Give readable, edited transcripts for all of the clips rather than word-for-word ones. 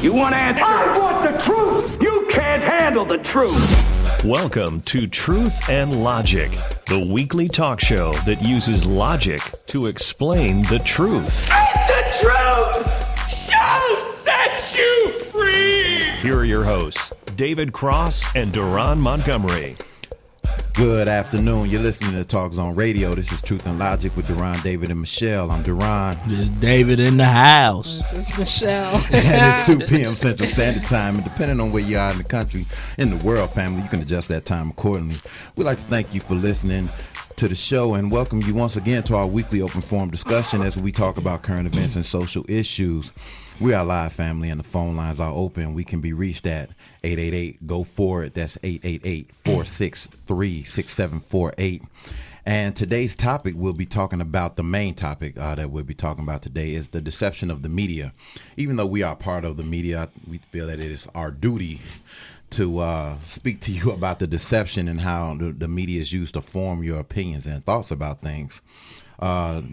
You want answers? I want the truth! You can't handle the truth! Welcome to Truth and Logic, the weekly talk show that uses logic to explain the truth. And the truth shall set you free! Here are your hosts, David Cross and Duran Montgomery. Good afternoon. You're listening to Talk Zone Radio. This is Truth and Logic with Duran, David, and Michelle. I'm Duran. This is David in the house. This is Michelle. And it's 2 p.m. Central Standard Time. And depending on where you are in the country, in the world, family, you can adjust that time accordingly. We'd like to thank you for listening to the show and welcome you once again to our weekly open forum discussion as we talk about current events and social issues. We are live, family, and the phone lines are open. We can be reached at 888-GO-FOR-IT. That's 888-463-6748. And today's topic, we'll be talking about, the main topic that we'll be talking about today is the deception of the media. Even though we are part of the media, we feel that it is our duty to speak to you about the deception and how the media is used to form your opinions and thoughts about things.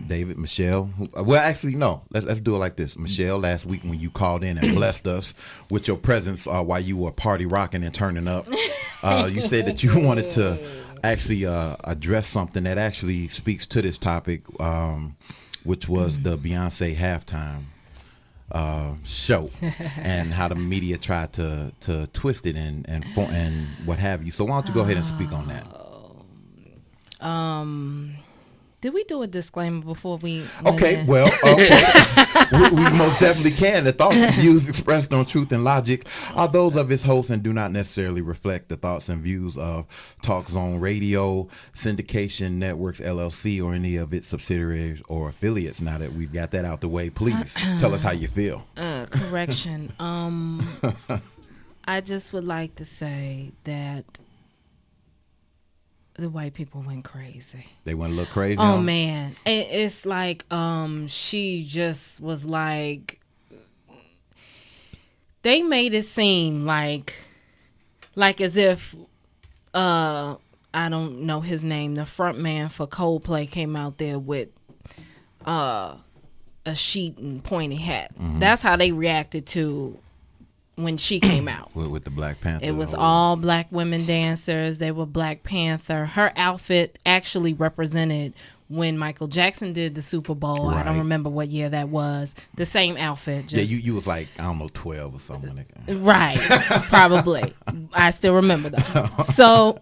David, Michelle. Well, actually, no. Let's do it like this. Michelle, last week when you called in and blessed us with your presence while you were party rocking and turning up, you said that you wanted to actually address something that actually speaks to this topic, which was the Beyonce halftime show and how the media tried to twist it and what have you. So why don't you go ahead and speak on that? Did we do a disclaimer before we Okay. we most definitely can. The thoughts and views expressed on Truth and Logic are those of its hosts and do not necessarily reflect the thoughts and views of Talk Zone Radio, Syndication Networks, LLC, or any of its subsidiaries or affiliates. Now that we've got that out the way, please tell us how you feel. Correction. I just would like to say that the white people went crazy. They went a little crazy. Oh man, it's like she just was like, they made it seem like as if I don't know his name, the front man for Coldplay came out there with a sheet and pointy hat. Mm-hmm. That's how they reacted to when she came out with the Black Panther. It was all black women dancers. They were Black Panther. Her outfit actually represented when Michael Jackson did the Super Bowl. Right. I don't remember what year that was. The same outfit. Just, yeah, you was like, I don't know, 12 or something. Right, probably. I still remember that. So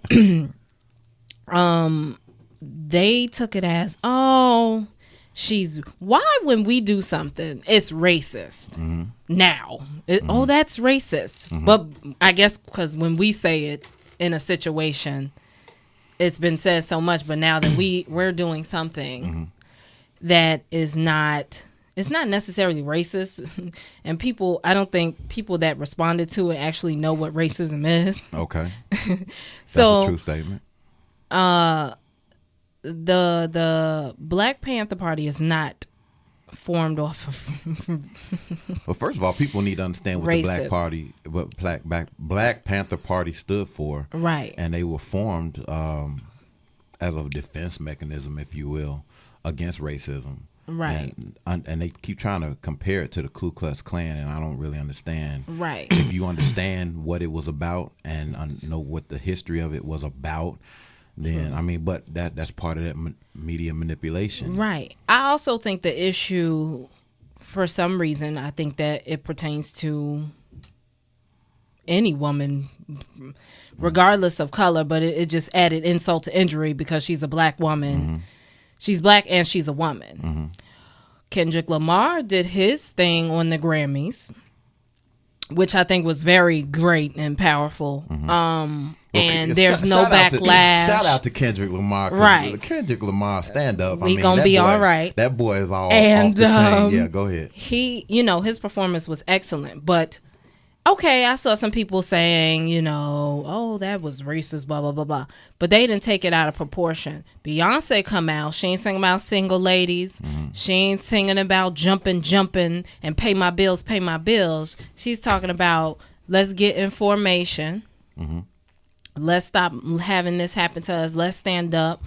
they took it as, why when we do something, it's racist. Mm-hmm. Now. Oh, that's racist. Mm-hmm. But I guess because when we say it in a situation, it's been said so much, but now that we're doing something that is not, it's not necessarily racist. And I don't think people that responded to it actually know what racism is. Okay. So, that's a true statement. The Black Panther Party is not formed off of well, first of all, people need to understand what the Black Panther Party stood for. Right. And they were formed as a defense mechanism, if you will, against racism. Right. And they keep trying to compare it to the Ku Klux Klan, and I don't really understand. Right. If you understand what it was about and know what the history of it was about, then I mean, but that's part of that media manipulation. Right. I also think the issue, for some reason, I think that it pertains to any woman, regardless of color, but it just added insult to injury because she's a black woman. Mm-hmm. She's black and she's a woman. Mm-hmm. Kendrick Lamar did his thing on the Grammys, which I think was very great and powerful. Mm-hmm. And there's no backlash. Shout out to Kendrick Lamar. Right. Kendrick Lamar, stand up. We gonna be all right. That boy is all off the chain. Yeah, go ahead. He, his performance was excellent. But, okay, I saw some people saying, that was racist, blah, blah, blah, blah. But they didn't take it out of proportion. Beyonce come out. She ain't singing about single ladies. Mm-hmm. She ain't singing about jumping, and pay my bills, pay my bills. She's talking about let's get information. Mm-hmm. Let's stop having this happen to us. Let's stand up.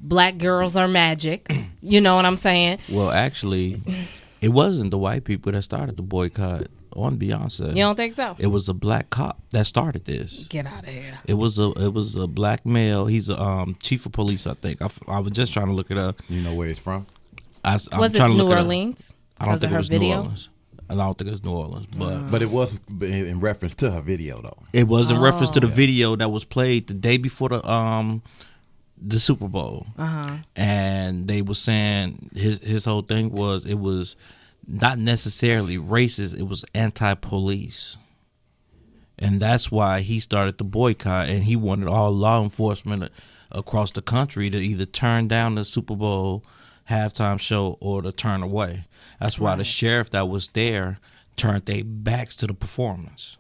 Black girls are magic. You know what I'm saying? Well, actually, it wasn't the white people that started the boycott. on Beyonce. You don't think so? It was a black cop that started this. Get out of here. It was a black male. He's a chief of police, I think. I was just trying to look it up. You know where he's from? Was it New Orleans? I don't think it was video? New Orleans. I don't think it was New Orleans, But it was in reference to her video, though. it was in reference to the video that was played the day before the Super Bowl. And they were saying his whole thing was it was not necessarily racist, it was anti-police. And that's why he started the boycott, and he wanted all law enforcement across the country to either turn down the Super Bowl halftime show or to turn away. That's why the sheriff that was there turned their backs to the performance.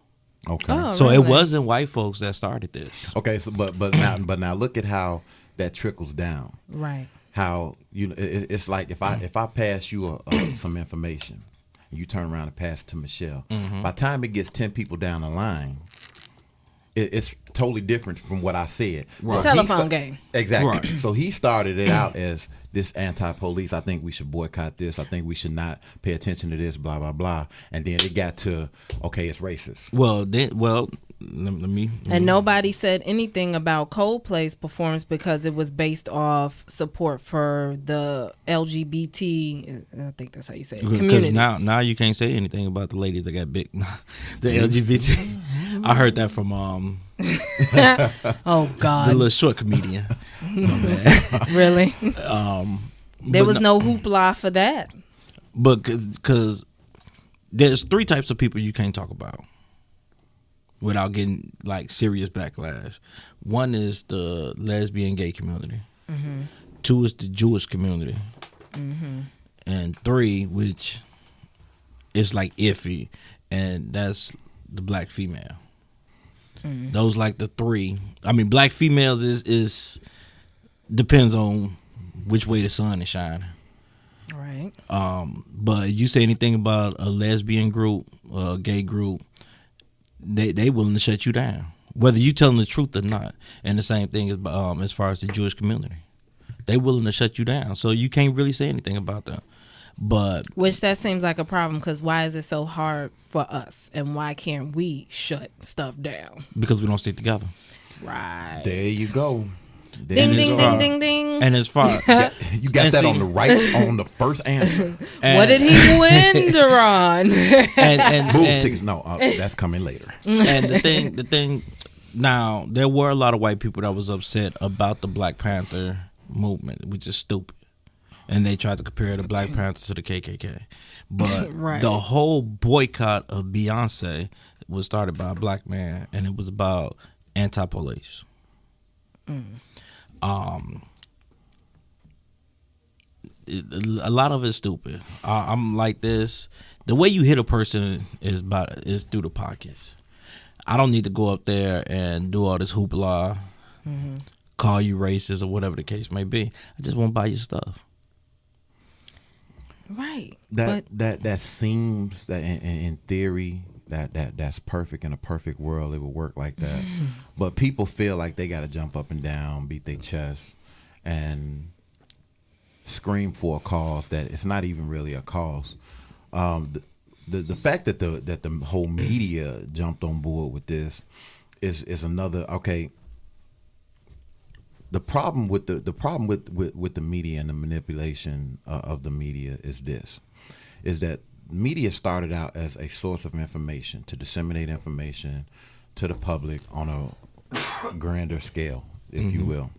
Okay. Oh, So really? it wasn't white folks that started this. Okay. So, but now look at how that trickles down. Right. How it's like if I pass you some information, and you turn around and pass it to Michelle. By the time it gets 10 people down the line, it's totally different from what I said. Right. Telephone game. Exactly. Right. So he started it out as this anti-police. I think we should boycott this. I think we should not pay attention to this. Blah blah blah. And then it got to it's racist. Let me. And nobody said anything about Coldplay's performance because it was based off support for the LGBT. I think that's how you say it. Community. Now you can't say anything about the ladies that got big. The LGBT. I heard that from Oh God, the little short comedian. My bad. Really? There was no hoopla for that. But because there's 3 types of people you can't talk about without getting like serious backlash. 1 is the lesbian gay community. 2 is the Jewish community. And 3, which is like iffy, and that's the black female. Those like the 3. I mean, black females is depends on which way the sun is shining. Right. But you say anything about a lesbian group, a gay group, they willing to shut you down, whether you telling the truth or not. And the same thing as far as the Jewish community, they willing to shut you down. So you can't really say anything about them. But which that seems like a problem, because why is it so hard for us, and why can't we shut stuff down? Because we don't stick together. Right. There you go. Ding ding ding ding ding. And as far you got that on the first answer. What did he win, Deron? and Move tickets. No, that's coming later. And the thing. Now there were a lot of white people that was upset about the Black Panther movement, which is stupid. And they tried to compare the Black Panthers to the KKK. But Right. The whole boycott of Beyonce was started by a black man, and it was about anti-police. A lot of it's stupid. I'm like this. The way you hit a person is through the pockets. I don't need to go up there and do all this hoopla, call you racist or whatever the case may be. I just want to buy your stuff. Right. That seems that in theory that's perfect. In a perfect world it would work like that. But people feel like they got to jump up and down, beat their chest, and scream for a cause that it's not even really a cause. The fact that the whole media jumped on board with this is another. Okay. The problem with the media and the manipulation of the media is that media started out as a source of information to disseminate information to the public on a grander scale, if you will.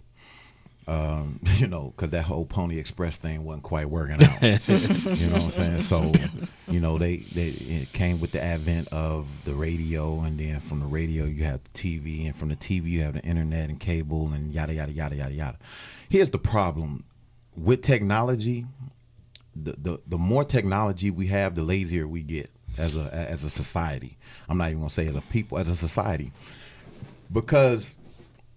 Because that whole Pony Express thing wasn't quite working out. You know what I'm saying? So, it came with the advent of the radio, and then from the radio you have the TV, and from the TV you have the internet and cable and yada, yada, yada, yada, yada. Here's the problem. With technology, the more technology we have, the lazier we get as a society. I'm not even going to say as a people, as a society. Because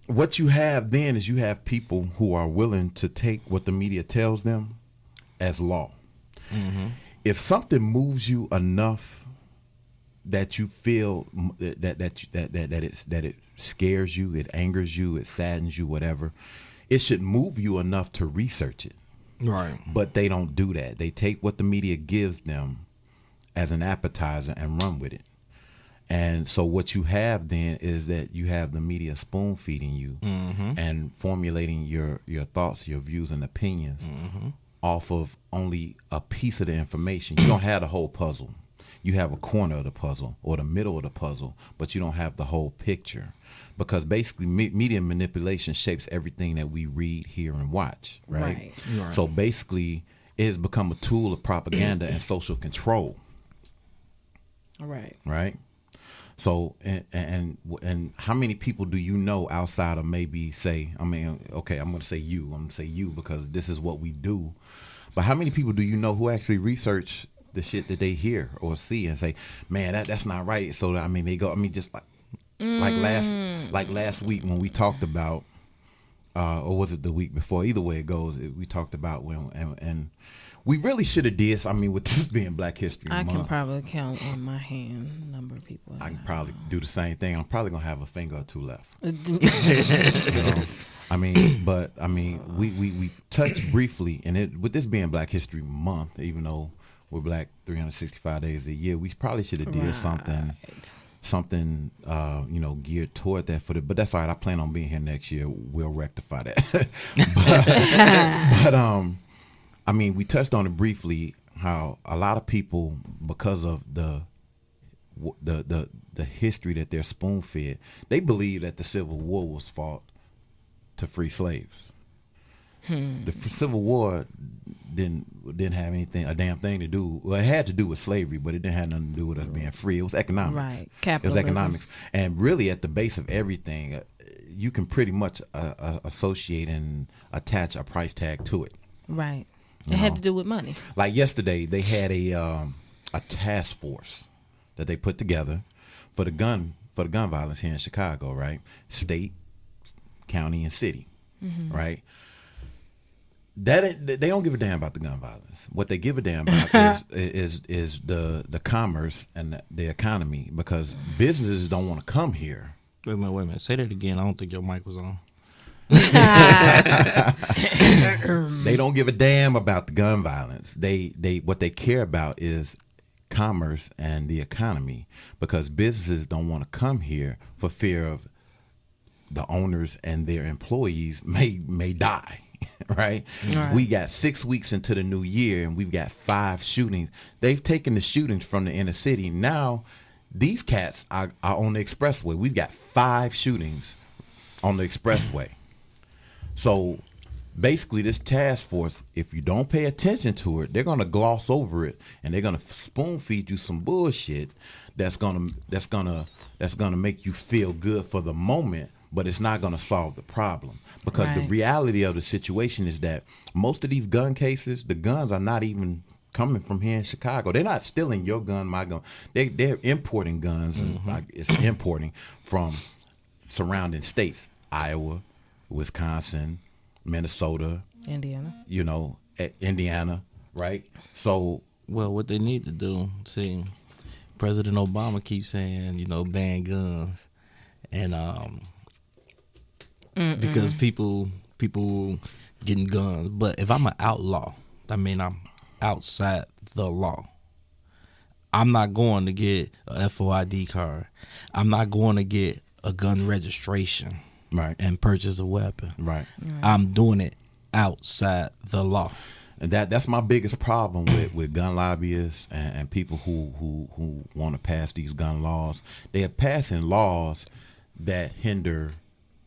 what you have then is you have people who are willing to take what the media tells them as law. If something moves you enough that you feel that it scares you, it angers you, it saddens you, whatever, it should move you enough to research it. Right. But they don't do that. They take what the media gives them as an appetizer and run with it. And so what you have then is that you have the media spoon feeding you and formulating your thoughts, your views and opinions off of only a piece of the information. You don't have the whole puzzle. You have a corner of the puzzle or the middle of the puzzle, but you don't have the whole picture. Because basically media manipulation shapes everything that we read, hear, and watch, right? So basically it has become a tool of propaganda and social control. Right? So and how many people do you know outside of maybe say, I mean, okay, I'm going to say you because this is what we do. But how many people do you know who actually research the shit that they hear or see and say, man, that's not right? So I mean, they go, I mean, just like last week when we talked about, or was it the week before? Either way it goes, we talked about when and we really should have did. I mean, with this being Black History Month, I can probably count on my hand the number of people. I can probably do the same thing. I'm probably gonna have a finger or two left. You know? I mean, but I mean, we touched briefly, and with this being Black History Month, even though we're Black 365 days a year, we probably should have did something you know, geared toward that but that's all right. I plan on being here next year. We'll rectify that. but I mean, we touched on it briefly, how a lot of people, because of the history that they're spoon fed, they believe that the Civil War was fought to free slaves. The Civil War didn't have a damn thing to do. Well, it had to do with slavery, but it didn't have nothing to do with us being free. It was economics. Right, capitalism. It was economics, and really at the base of everything, you can pretty much associate and attach a price tag to it. Right. It had to do with money. Like yesterday, they had a task force that they put together for the gun violence here in Chicago, right? State, county, and city, right? They don't give a damn about the gun violence. What they give a damn about is the commerce and the economy, because businesses don't want to come here. Wait a minute. Say that again. I don't think your mic was on. They don't give a damn about the gun violence. They what they care about is commerce and the economy, because businesses don't want to come here for fear of the owners and their employees may die. Right? We got 6 weeks into the new year and we've got 5 shootings. They've taken the shootings from the inner city. Now these cats are on the expressway. We've got 5 shootings on the expressway. So basically this task force, if you don't pay attention to it, they're going to gloss over it and they're going to spoon feed you some bullshit that's going to make you feel good for the moment, but it's not going to solve the problem, because the reality of the situation is that most of these gun cases, the guns are not even coming from here in Chicago. They're not stealing your gun, my gun. They're importing guns, and it's importing from surrounding states, Iowa, Wisconsin, Minnesota, Indiana. You know, Indiana, right? So, well, what they need to do, see, President Obama keeps saying, you know, ban guns, and because people getting guns. But if I'm an outlaw, I mean, I'm outside the law. I'm not going to get a FOID card. I'm not going to get a gun registration, right, and purchase a weapon. Right. I'm doing it outside the law. And that's my biggest problem with gun lobbyists and people who want to pass these gun laws. They are passing laws that hinder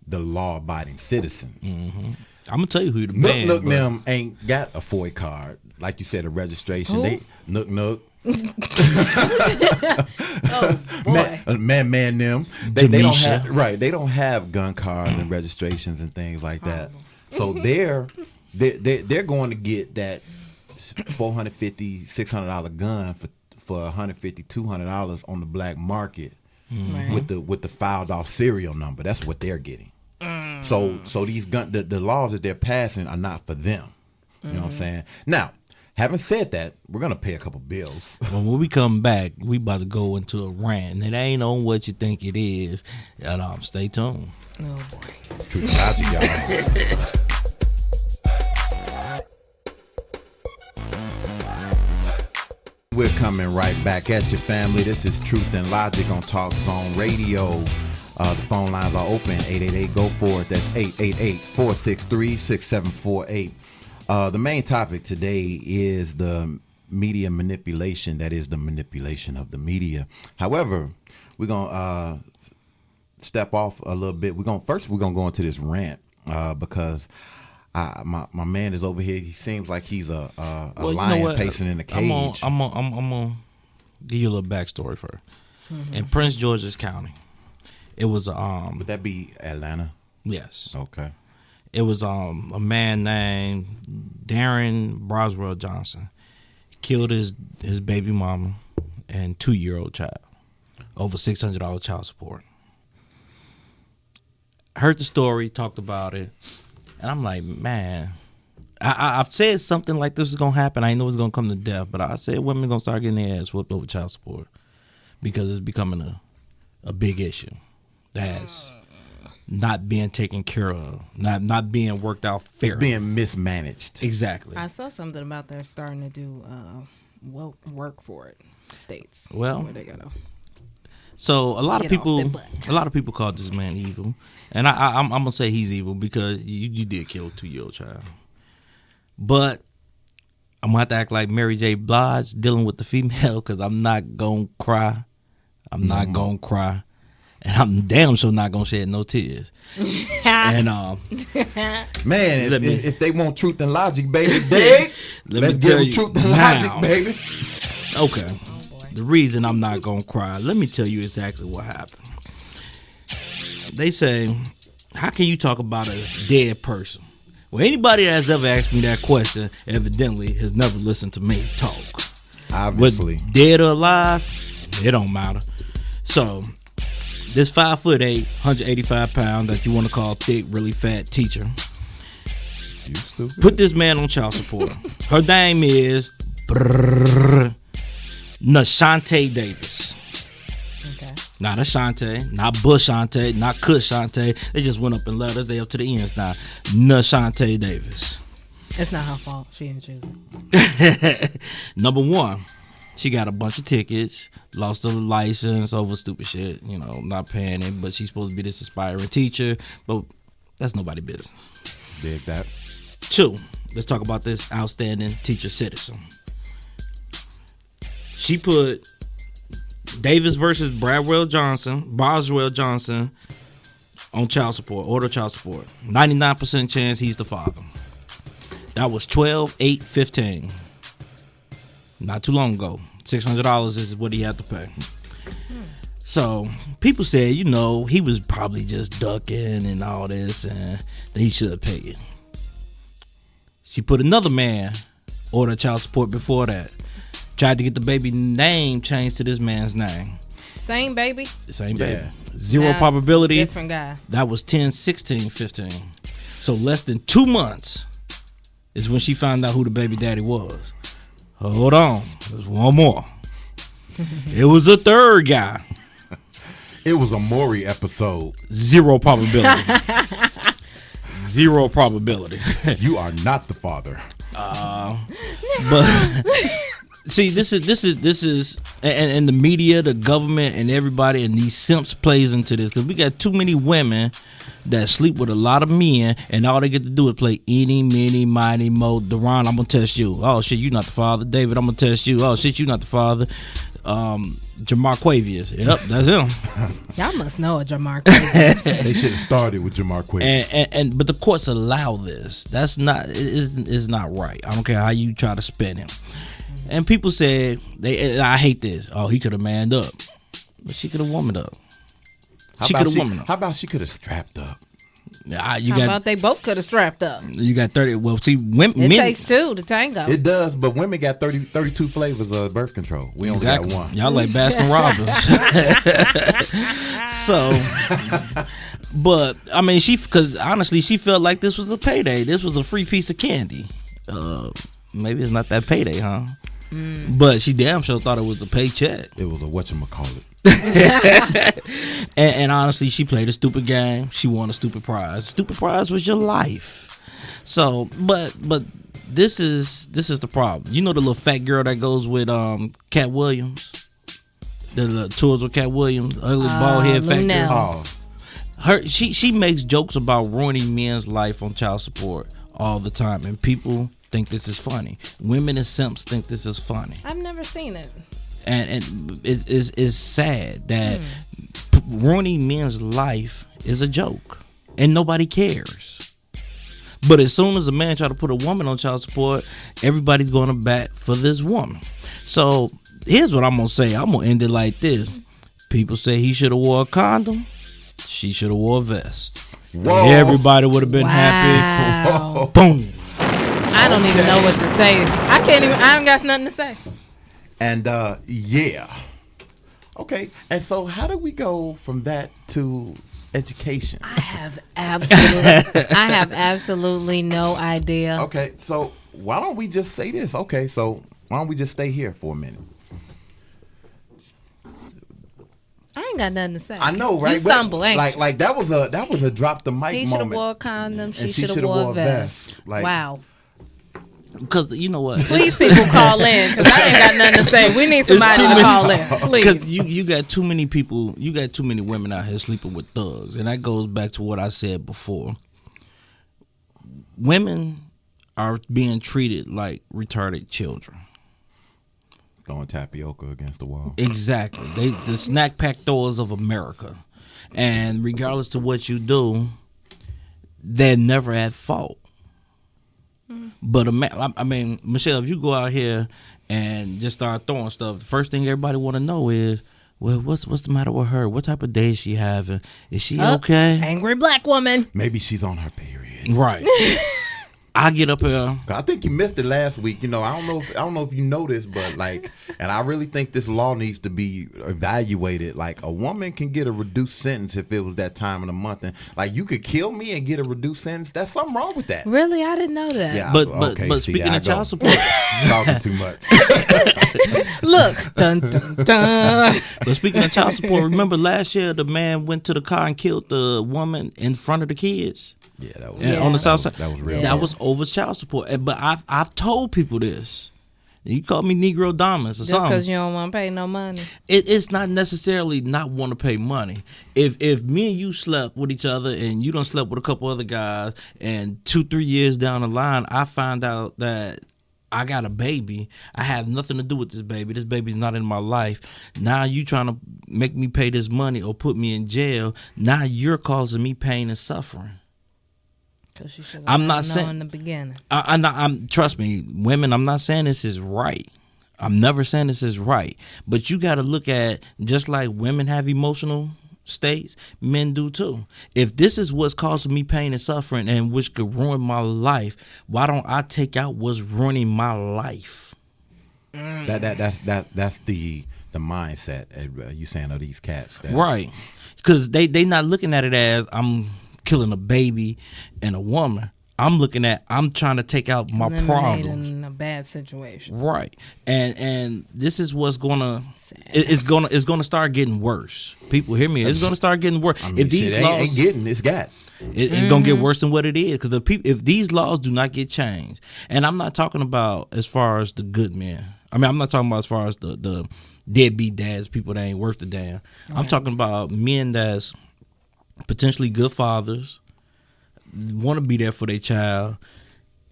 the law-abiding citizen. I'm gonna tell you who the ban. Nook them ain't got a FOID card, like you said, a registration. Who? They Nook. Oh boy. Man them. They don't Jamisha. have They don't have gun cards and registrations and things like that. So they're going to get that $450, $600 gun for $150, $200 on the black market with the filed off serial number. That's what they're getting. So these the laws that they're passing are not for them. You know what I'm saying? Now, having said that, we're gonna pay a couple bills. Well, when we come back, we about to go into a rant, and it ain't on what you think it is. Stay tuned. Oh boy. Truth Logic, y'all. We're coming right back at you, family. This is Truth and Logic on Talk Zone Radio. The phone lines are open, 888-GO-FOR-IT. That's 888-463-6748. The main topic today is the media manipulation. That is the manipulation of the media. However, we're going to step off a little bit. We're going to go into this rant because my man is over here. He seems like he's a lion pacing in a cage. I'm gonna give you a little backstory first. Mm-hmm. In Prince George's County, it was Would that be Atlanta? Yes. Okay. It was a man named Darren Broswell Johnson. Killed his baby mama and 2-year-old child over $600 child support. Heard the story, talked about it, and I'm like, man, I've said something like this is gonna happen. I know it's gonna come to death, but I said women gonna start getting their ass whooped over child support because it's becoming a big issue that's not being taken care of, not being worked out fairly, it's being mismanaged. Exactly. I saw something about they're starting to do work for it. States. Well, where they gotta. So a lot of people call this man evil, and I'm gonna say he's evil because you did kill a 2-year-old child. But I'm gonna have to act like Mary J. Blige dealing with the female because I'm not gonna cry. I'm not gonna cry, and I'm damn sure not gonna shed no tears. And man, if they want truth and logic, baby, let's give them truth and logic, baby. Okay. The reason I'm not gonna cry, let me tell you exactly what happened. They say, how can you talk about a dead person? Well, anybody that's ever asked me that question evidently has never listened to me talk. Obviously. With dead or alive, it don't matter. So, this 5'8", 185 pound that you want to call thick, really fat teacher, you stupid. Put this man on child support. Her name is Nashante Davis. Okay. Not Ashante, not Bushante, not Cushante. They just went up in letters. They up to the ends now. Nashante Davis. It's not her fault. She didn't choose it. Number one, she got a bunch of tickets, lost her license over stupid shit, not paying it, but she's supposed to be this aspiring teacher, but that's nobody's business. Dig that. 2, let's talk about this outstanding teacher citizen. She put Davis versus Boswell Johnson on child support, order child support. 99% chance he's the father. That was 12/8/15. Not too long ago. $600 is what he had to pay. So people said, he was probably just ducking and all this, and that he should have paid it. She put another man order child support before that. Tried to get the baby name changed to this man's name. Same baby? Same baby. Zero probability. Different guy. That was 10/16/15. So less than 2 months is when she found out who the baby daddy was. Hold on. There's one more. It was a third guy. It was a Maury episode. Zero probability. Zero probability. You are not the father. But see, this is, and the media, the government, and everybody, and these simps plays into this because we got too many women that sleep with a lot of men, and all they get to do is play eeny, meeny, miny, mo. Deron, I'm gonna test you. Oh shit, you not the father. David, I'm gonna test you. Oh shit, you not the father. Jamarquavius. Yep, that's him. Y'all must know a Jamarquavius. They should have started with Jamarquavius. But the courts allow this. That's not. It's not right. I don't care how you try to spin him. And people said I hate this. Oh, he could have manned up, but she could have womaned up. She could have womaned up. How about she could have strapped up? How about they both could have strapped up? You got 30. Well, see, men takes 2 to tango. It does, but women got 32 flavors of birth control. We only got 1. Y'all like Baskin Robbins. So, but I mean, because honestly, she felt like this was a payday. This was a free piece of candy. Maybe it's not that payday, huh? But she damn sure thought it was a paycheck. It was a whatchamacallit. and honestly, she played a stupid game. She won a stupid prize. Stupid prize was your life. So, but this is the problem. You know the little fat girl that goes with Cat Williams, the tours with Cat Williams, ugly bald head fat girl. She makes jokes about ruining men's life on child support all the time, and people think this is funny. Women and simps think this is funny. I've never seen it. And it's sad that ruining men's life is a joke, and nobody cares. But as soon as a man try to put a woman on child support, everybody's going to bat for this woman. So here's what I'm going to say. I'm going to end it like this. People say he should have wore a condom. She should have wore a vest. Whoa. Everybody would have been happy. Wow. Boom. I don't even know what to say. I don't got nothing to say. And yeah. Okay. And so how do we go from that to education? I have absolutely no idea. Okay, so why don't we just say this? Okay, so why don't we just stay here for a minute? I ain't got nothing to say. I know, right? You stumble, ain't you? Like that was a drop the mic He moment. should have wore a condom. She should have shoulda wore a vest. Like, wow. Because you know what? Please, people, call in because I ain't got nothing to say. We need somebody to call in. Because Please. you got too many people, you got too many women out here sleeping with thugs, and that goes back to what I said before. Women are being treated like retarded children. Throwing tapioca against the wall. Exactly. They the snack pack throwers of America, and regardless to what you do, they're never at fault. But I mean, Michelle, if you go out here and just start throwing stuff, the first thing everybody want to know is, well, what's the matter with her? What type of day is she having? Is she okay? Angry black woman. Maybe she's on her period. Right. I get up here. I think you missed it last week. You know, I don't know if you noticed, but like, and I really think this law needs to be evaluated. Like, a woman can get a reduced sentence if it was that time of the month, and like, you could kill me and get a reduced sentence. There's something wrong with that. Really, I didn't know that. Yeah, But okay, see, speaking I of go. child support, Talking too much. Look, dun dun dun. but speaking of child support, remember last year the man went to the car and killed the woman in front of the kids. Yeah, that was On the south side. That was real. Yeah. That was over child support. But I've told people this. You call me Negro Dominus or Just something. because you don't want to pay no money. It's not necessarily not want to pay money. If me and you slept with each other and you done slept with a couple other guys, and 2-3 years down the line I find out that I got a baby, I have nothing to do with this baby. This baby's not in my life. Now you trying to make me pay this money or put me in jail. Now you're causing me pain and suffering. I'm not saying in the beginning. I'm trust me, women. I'm not saying this is right. I'm never saying this is right. But you got to look at, just like women have emotional states, men do too. If this is what's causing me pain and suffering, and which could ruin my life, why don't I take out what's ruining my life? That's the mindset you saying of these cats, Right? Because they not looking at it as I'm killing a baby and a woman. I'm looking at, I'm trying to take out my problems. In a bad situation. Right. And this is what's gonna it's gonna start getting worse. People hear me. It's gonna start getting worse. I mean, if these laws it's got. It's gonna get worse than what it is, because if these laws do not get changed, and I'm not talking about as far as the good men. I mean, I'm not talking about as far as the deadbeat dads, people that ain't worth the damn. Right. I'm talking about men that's potentially good fathers, want to be there for their child,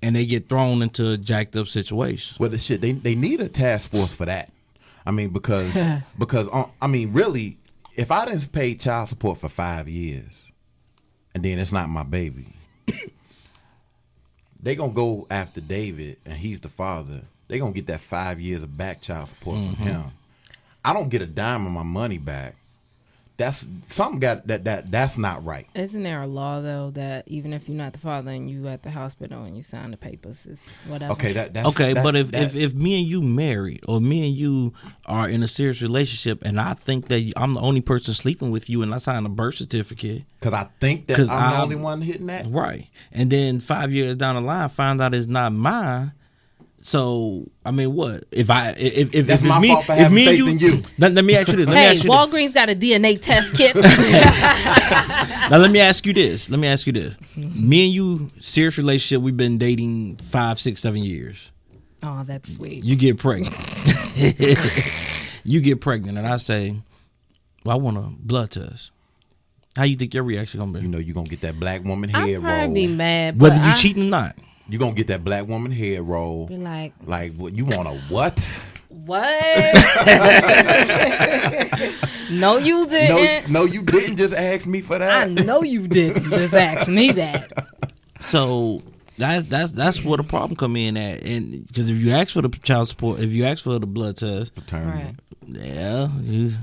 and they get thrown into jacked up situations. Well, the shit, they need a task force for that. I mean, because I mean, really, if I didn't pay child support for 5 years, and then it's not my baby, they gonna go after David, and he's the father. They gonna get that 5 years of back child support from him. I don't get a dime of my money back. That's something that's not right. Isn't there a law though that even if you're not the father and you at the hospital and you sign the papers, it's whatever? Okay, but if me and you married, or me and you are in a serious relationship, and I think that I'm the only person sleeping with you, and I sign a birth certificate because I think that I'm the only one hitting that, right? And then 5 years down the line, find out it's not mine. So I mean, what if That's if my me fault for if having me and faith you, in you. Let me ask you this. Hey, Walgreens got a DNA test kit. Now let me ask you this. Me and you, serious relationship. We've been dating 5, 6, 7 years. Oh, that's sweet. You get pregnant. You get pregnant, and I say, "Well, I want a blood test." How you think your reaction gonna be? You know you're gonna get that black woman I'd head probably roll. be mad, but Whether you cheating or not. You're gonna get that black woman head roll. be like, what you want a what? what? No, you didn't. No, you didn't just ask me for that. I know you didn't just ask me that. So that's where the problem come in at, and because if you ask for the child support, if you ask for the blood test, Right. yeah, you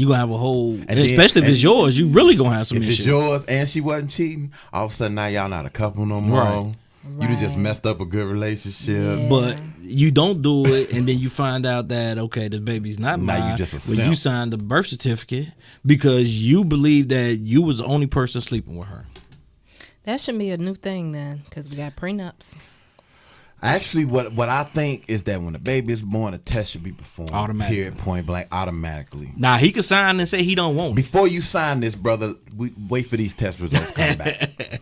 gonna have a whole, then- especially if it's yours, you really gonna have some If issues. it's yours and she wasn't cheating, all of a sudden now y'all not a couple no more. Right. You done just messed up a good relationship. Yeah. But you don't do it, and then you find out that okay, the baby's not Now mine. you just a Well, you simp. signed the birth certificate because you believe that you was the only person sleeping with her. That should be a new thing then, because we got prenups. Actually, what I think is that when the baby is born, a test should be performed. Automatically. Period, point blank, automatically. Now he could sign and say he don't want it. Before you sign this, brother, we wait for these test results to come back.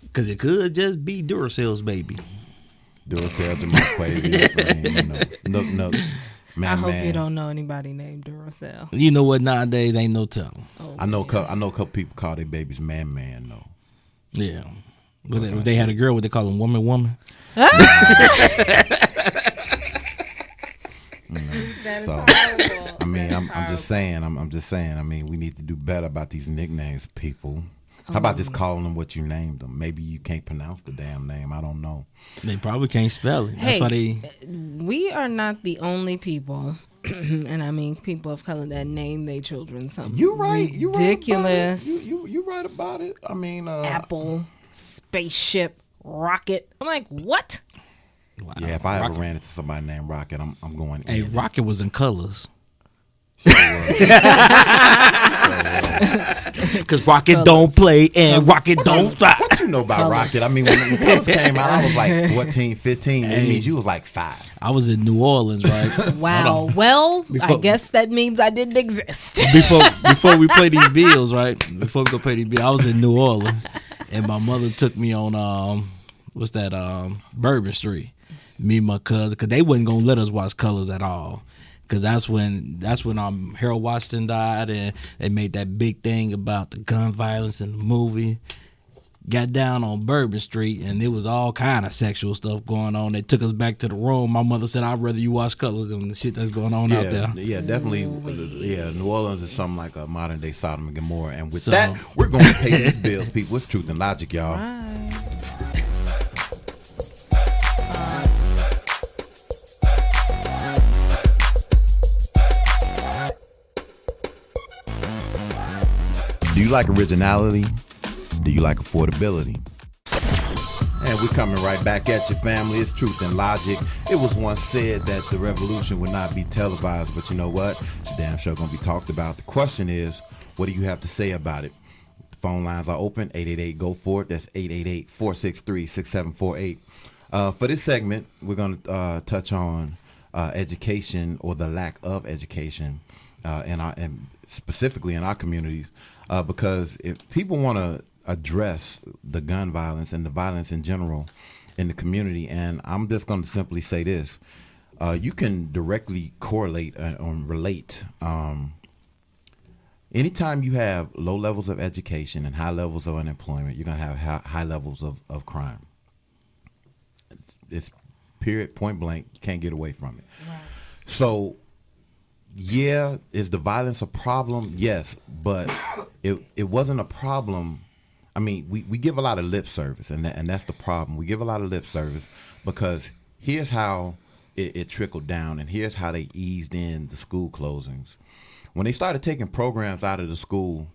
Because it could just be Duracell's baby. Duracell, Jamarquavius, no. Man, I hope you don't know anybody named Duracell. You know what? Nowadays ain't no telling. I know a couple people call their babies man though. Yeah. But if they had a girl, would they call them woman? That is So, horrible. I mean, That is I'm just saying. I'm just saying. I mean, we need to do better about these nicknames, people. How about just calling them what you named them? Maybe you can't pronounce the damn name. I don't know. They probably can't spell it. That's Hey, why they. we are not the only people, and I mean people of color, that name their children something You right. You ridiculous. Right about it. You right about it. I mean, Apple, spaceship, rocket. I'm like, what? Wow. yeah. If I ever Rocket. ran into somebody named Rocket, I'm going. Hey, in. Rocket was in colors. Because Rocket don't play and Rocket don't stop. What you know about Rocket? I mean, when the colors came out, I was like 14, 15. It means you was like 5. I was in New Orleans, right? Wow. Well, I Before- guess that means I didn't exist. Before we play these bills, right? Before we go pay these bills, I was in New Orleans, and my mother took me on Bourbon Street. Me and my cousin, because they wasn't gonna let us watch colors at all. Because that's when Harold Washington died, and they made that big thing about the gun violence in the movie. Got down on Bourbon Street, and there was all kind of sexual stuff going on. They took us back to the room. My mother said, "I'd rather you watch colors than the shit that's going on out there." Yeah, definitely. Yeah, New Orleans is something like a modern day Sodom and Gomorrah. And with So- that, we're going to pay these bills, people. It's truth and logic, y'all. Right. Do you like originality? Do you like affordability? And we're coming right back at you, family. It's truth and logic. It was once said that the revolution would not be televised, but you know what? It's damn sure going to be talked about. The question is, what do you have to say about it? The phone lines are open, 888-GO-FOR-IT. That's 888-463-6748. For this segment, we're going to touch on education, or the lack of education, and specifically in our communities, because if people want to address the gun violence and the violence in general in the community, and I'm just going to simply say this, you can directly correlate or relate. Anytime you have low levels of education and high levels of unemployment, you're going to have high levels of crime. It's period, point blank. You can't get away from it. Right. So, yeah, is the violence a problem? Yes, but it wasn't a problem. I mean, we give a lot of lip service, and that's the problem. We give a lot of lip service because here's how it trickled down, and here's how they eased in the school closings. When they started taking programs out of the school,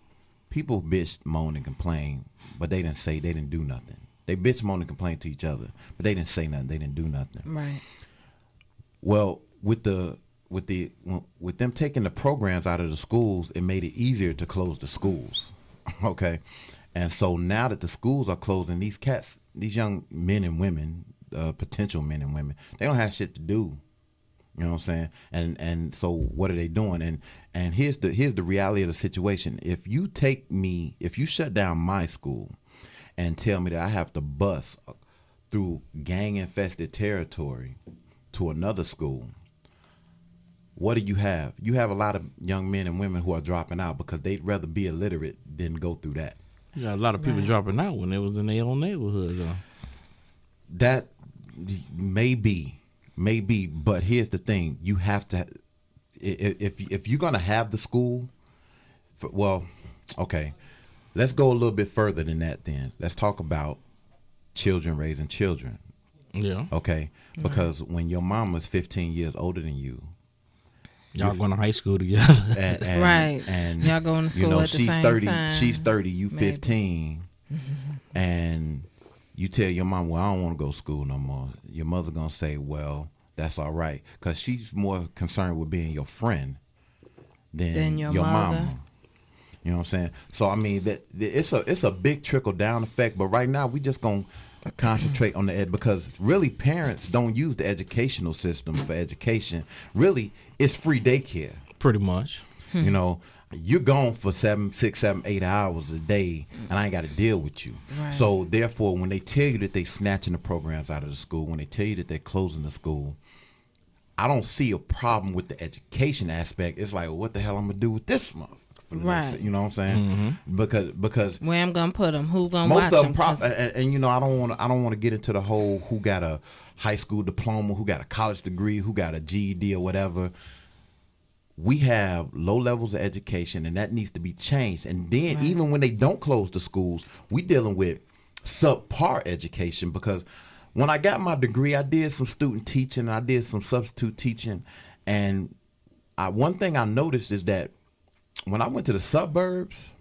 people bitched, moaned, and complained, but they didn't do nothing. They bitched, moaned, and complained to each other, but they didn't say nothing. They didn't do nothing. Right. Well, with them taking the programs out of the schools, it made it easier to close the schools. Okay. And so now that the schools are closing, these young men and women, potential men and women. They don't have shit to do. You know what I'm saying? And so what are they doing? And here's the reality of the situation. If you shut down my school and tell me that I have to bus through gang-infested territory to another school, what do you have? You have a lot of young men and women who are dropping out because they'd rather be illiterate than go through that. Yeah, a lot of people dropping out when they was in their own neighborhood. That may be, but here's the thing: you have to, if you're gonna have the school, okay, let's go a little bit further than that. Then let's talk about children raising children. Yeah. Okay, because when your mama's 15 years older than you. Y'all going to high school together. And, right. And y'all going to school at the she's same 30, time. She's 30, you 15. And you tell your mom, well, I don't want to go to school no more. Your mother going to say, well, that's all right. Because she's more concerned with being your friend than your mama. You know what I'm saying? So, I mean, it's a big trickle-down effect. But right now, we just going to concentrate on the ed, because really parents don't use the educational system for education. Really, it's free daycare. Pretty much. You know, you're gone for 7, 6, 7, 8 hours a day, and I ain't got to deal with you. Right. So therefore, when they tell you that they snatching the programs out of the school, when they tell you that they're closing the school, I don't see a problem with the education aspect. It's like, well, what the hell I'm gonna do with this month? Right. You know what I'm saying? Because where I'm gonna put them, who gonna most watch of them, them? and you know, I don't want to get into the whole who got a high school diploma, who got a college degree, who got a GED or whatever. We have low levels of education, and that needs to be changed. And then even when they don't close the schools, we dealing with subpar education, because when I got my degree, I did some student teaching, and I did some substitute teaching, and one thing I noticed is that when I went to the suburbs,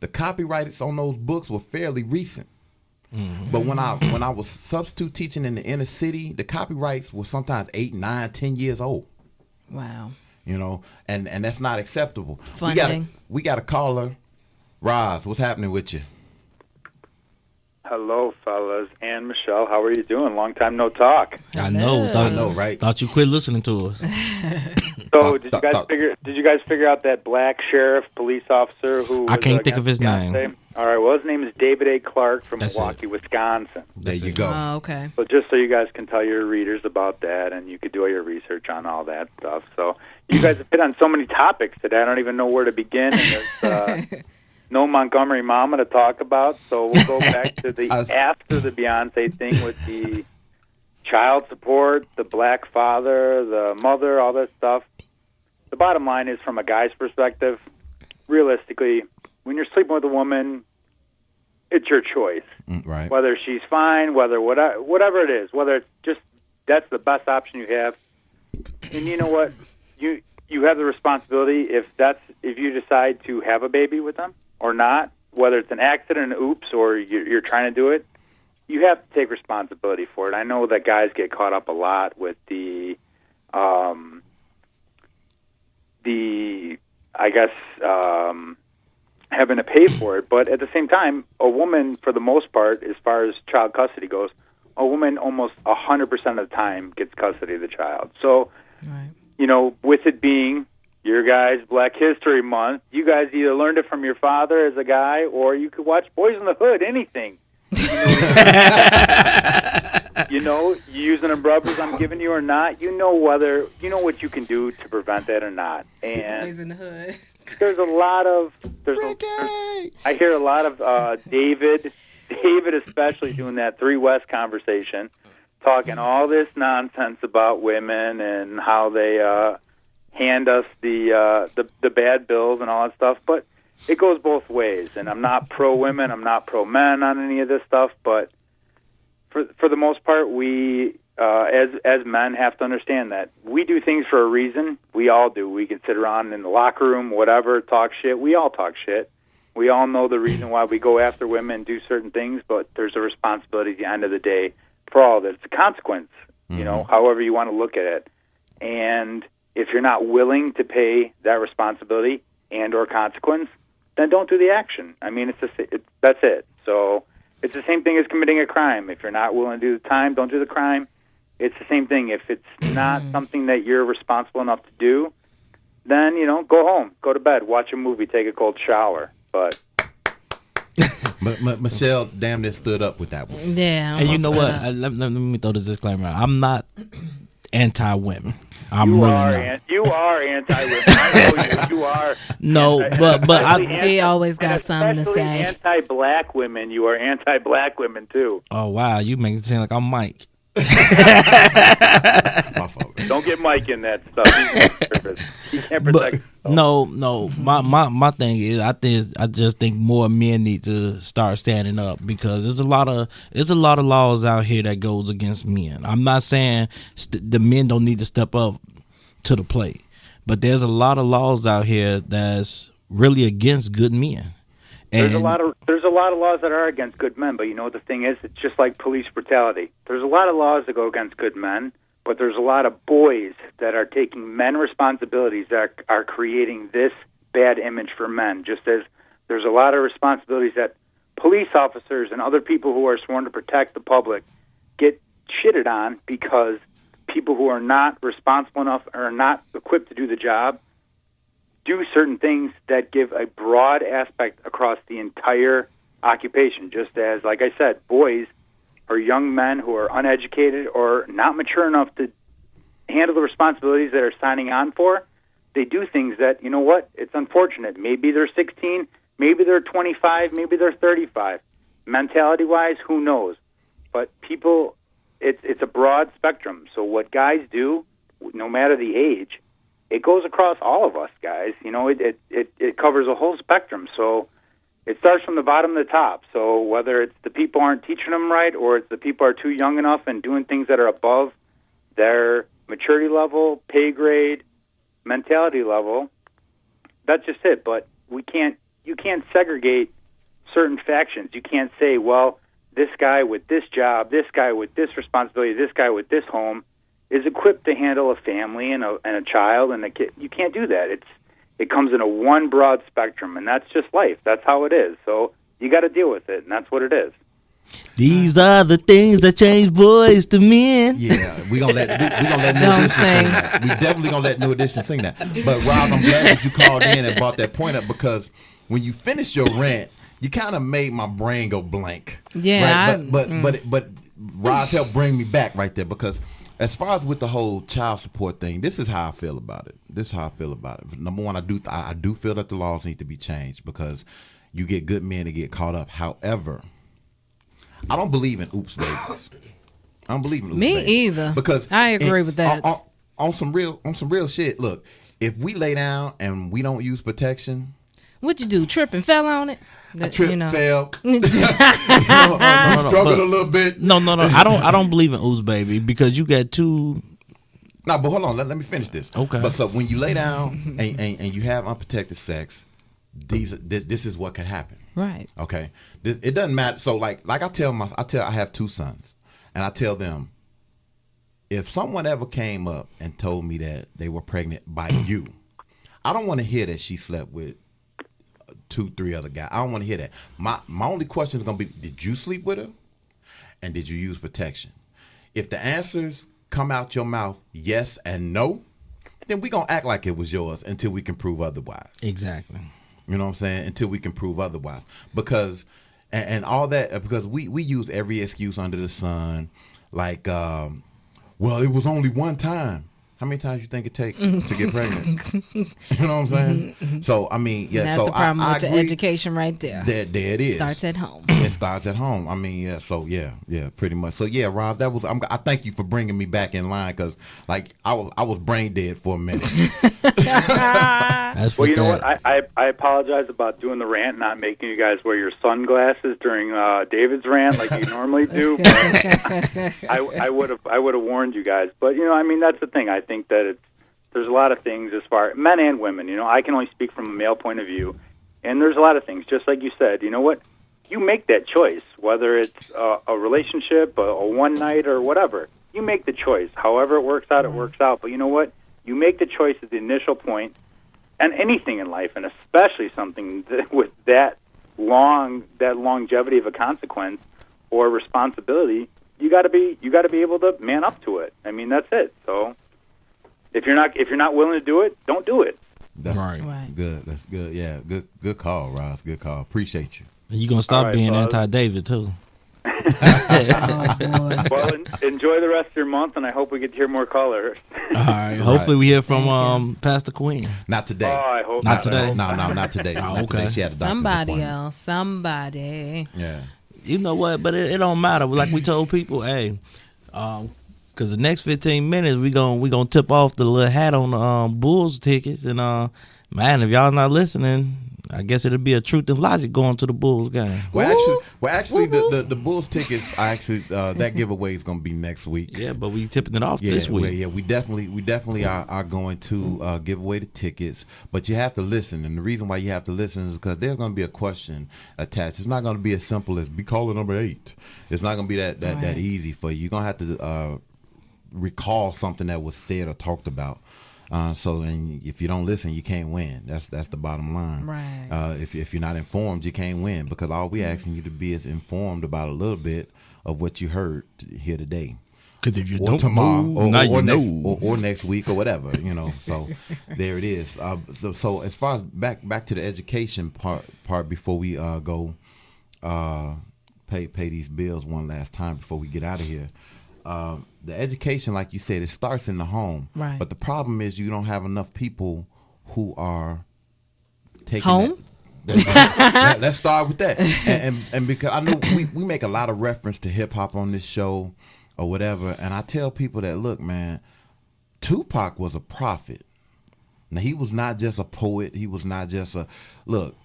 the copyrights on those books were fairly recent. But when I was substitute teaching in the inner city, the copyrights were sometimes 8, 9, 10 years old. Wow. You know, and that's not acceptable. Funding. We got a caller. Roz, what's happening with you? Hello, fellas, and Michelle. How are you doing? Long time no talk. I know, right? Thought you quit listening to us. So, did you guys figure out that black sheriff police officer who? I can't think of his name. All right, well, his name is David A. Clark from Milwaukee, Wisconsin. There you go. Oh, okay. So just so you guys can tell your readers about that, and you could do all your research on all that stuff. So you guys have hit on so many topics today, I don't even know where to begin. And there's no Montgomery Mama to talk about, so we'll go back to the after the Beyonce thing with the child support, the black father, the mother, all that stuff. The bottom line is, from a guy's perspective, realistically, when you're sleeping with a woman, it's your choice. Right. Whether she's fine, whatever it is, whether it's just that's the best option you have. And you know what? You have the responsibility if you decide to have a baby with them or not, whether it's an accident, an oops, or you're trying to do it, you have to take responsibility for it. I know that guys get caught up a lot with the having to pay for it, but at the same time, a woman, for the most part, as far as child custody goes, a woman almost 100% of the time gets custody of the child. So, you know, with it being your guys' Black History Month, you guys either learned it from your father as a guy, or you could watch Boys in the Hood, anything. You know, you using the rubbers I'm giving you or not, you know what you can do to prevent that or not. And Boys in the Hood. There's a lot of I hear a lot of David especially doing that 3 West conversation, talking all this nonsense about women and how they hand us the bad bills and all that stuff. But it goes both ways, and I'm not pro women, I'm not pro men on any of this stuff. But for the most part, we as men have to understand that we do things for a reason. We all do. We can sit around in the locker room, whatever, talk shit. We all talk shit. We all know the reason why we go after women and do certain things, but there's a responsibility at the end of the day for all of it. It's a consequence, you know, however you want to look at it. And if you're not willing to pay that responsibility and or consequence, then don't do the action. I mean, that's it. So It's the same thing as committing a crime. If you're not willing to do the time, don't do the crime. It's the same thing. If it's not something that you're responsible enough to do, then, go home, go to bed, watch a movie, take a cold shower. But Michelle damn near stood up with that one. Yeah. And you know what? Let me throw this disclaimer out. I'm not anti-women. You are anti-women. I know you are. No, but he always got something to say. Anti-black women. You are anti-black women too. Oh wow, you make it seem like I'm Mike. My fault. Don't get Mike in that stuff. He can't protect. No. My thing is, I just think more men need to start standing up, because there's a lot of laws out here that goes against men. I'm not saying the men don't need to step up to the plate, but there's a lot of laws out here that's really against good men. And there's a lot of laws that are against good men, but you know what the thing is? It's just like police brutality. There's a lot of laws that go against good men, but there's a lot of boys that are taking men responsibilities that are creating this bad image for men, just as there's a lot of responsibilities that police officers and other people who are sworn to protect the public get shitted on because people who are not responsible enough or are not equipped to do the job do certain things that give a broad aspect across the entire occupation, just as, like I said, boys or young men who are uneducated or not mature enough to handle the responsibilities that are signing on for, they do things that, you know what, it's unfortunate. Maybe they're 16, maybe they're 25, maybe they're 35. Mentality-wise, who knows? But people, it's a broad spectrum. So what guys do, no matter the age, it goes across all of us, guys. You know, it covers a whole spectrum. So it starts from the bottom to the top. So whether it's the people aren't teaching them right, or it's the people are too young enough and doing things that are above their maturity level, pay grade, mentality level, that's just it. But you can't segregate certain factions. You can't say, well, this guy with this job, this guy with this responsibility, this guy with this home is equipped to handle a family and a child and a kid. You can't do that. It comes in a one broad spectrum, and that's just life. That's how it is. So you got to deal with it, and that's what it is. These are the things that change boys to men. Yeah, we gonna let New Edition sing that. We definitely gonna let New Edition sing that. But Rob, I'm glad that you called in and brought that point up, because when you finished your rant, you kind of made my brain go blank. Yeah, right? But Rob helped bring me back right there, because as far as with the whole child support thing, this is how I feel about it. Number one, I do feel that the laws need to be changed, because you get good men to get caught up. However, I don't believe in oops babies. I don't believe in oops babies. Me either. Because I agree with that. On some real shit. Look, if we lay down and we don't use protection, what'd you do? Trip and fell on it? Fell. Struggled a little bit. No. I don't believe in ooze baby, because you got two. No, but hold on. Let me finish this. Okay. But so when you lay down and you have unprotected sex, this is what can happen. Right. Okay. It doesn't matter. So like I have two sons, and I tell them, if someone ever came up and told me that they were pregnant by you, I don't want to hear that she slept with 2-3 other guys. I don't want to hear that. My only question is going to be, did you sleep with her? And did you use protection? If the answers come out your mouth, yes and no, then we're going to act like it was yours until we can prove otherwise. Exactly. You know what I'm saying? Until we can prove otherwise. Because, and all that, because we use every excuse under the sun. Like, well, it was only one time. How many times you think it take to get pregnant? You know what I'm saying? So I mean, yeah. That's so the problem I with your agree. education right there. There it is. Starts at home. It starts at home. I mean, yeah. So yeah, pretty much. So yeah, Rob, that was. I thank you for bringing me back in line, because like I was brain dead for a minute. Well, you know what? I apologize about doing the rant, not making you guys wear your sunglasses during David's rant like you normally do. But I would have warned you guys. But you know, I mean, that's the thing. I think that there's a lot of things as far men and women. You know, I can only speak from a male point of view, and there's a lot of things. Just like you said, you know what? You make that choice, whether it's a relationship, a one night, or whatever. You make the choice. However it works out, it works out. But you know what? You make the choice at the initial point, and anything in life, and especially something with that longevity of a consequence, or responsibility, you got to be able to man up to it. I mean, that's it. So if you're not willing to do it, don't do it. That's Right. good. That's good. Yeah, good call, Ross. Good call. Appreciate you. And you're going to stop right, being bud. anti-David, too. Oh, boy. Well, enjoy the rest of your month, and I hope we get to hear more callers. All right. Hopefully we hear from Thank Pastor Queen. Not today. Oh, I hope Not today? No, not today. Oh, Not today. okay. She had a doctor's Somebody appointment. else. Somebody. Yeah. You know what? But it don't matter. Like we told people, hey, because the next 15 minutes we gonna tip off the little hat on the Bulls tickets, and man, if y'all not listening, I guess it'll be a Truth and Logic going to the Bulls game. Well, actually, the Bulls tickets. That giveaway is going to be next week. Yeah, but we tipping it off this week. We definitely are going to give away the tickets, but you have to listen, and the reason why you have to listen is because there's going to be a question attached. It's not going to be as simple as be caller number 8. It's not going to be that easy for you. You're going to have to recall something that was said or talked about. And if you don't listen, you can't win. That's the bottom line. Right. If you're not informed, you can't win, because all we're asking you to be is informed about a little bit of what you heard here today. Because if you Or don't tomorrow, know, now you know. or next week, or whatever, So there it is. So as far as back to the education part before we go pay these bills one last time before we get out of here. The education, like you said, it starts in the home. Right. But the problem is you don't have enough people who are taking home. Let's start with that. And because I know we make a lot of reference to hip hop on this show or whatever, and I tell people that, look, man, Tupac was a prophet. Now, he was not just a poet. He was not just look,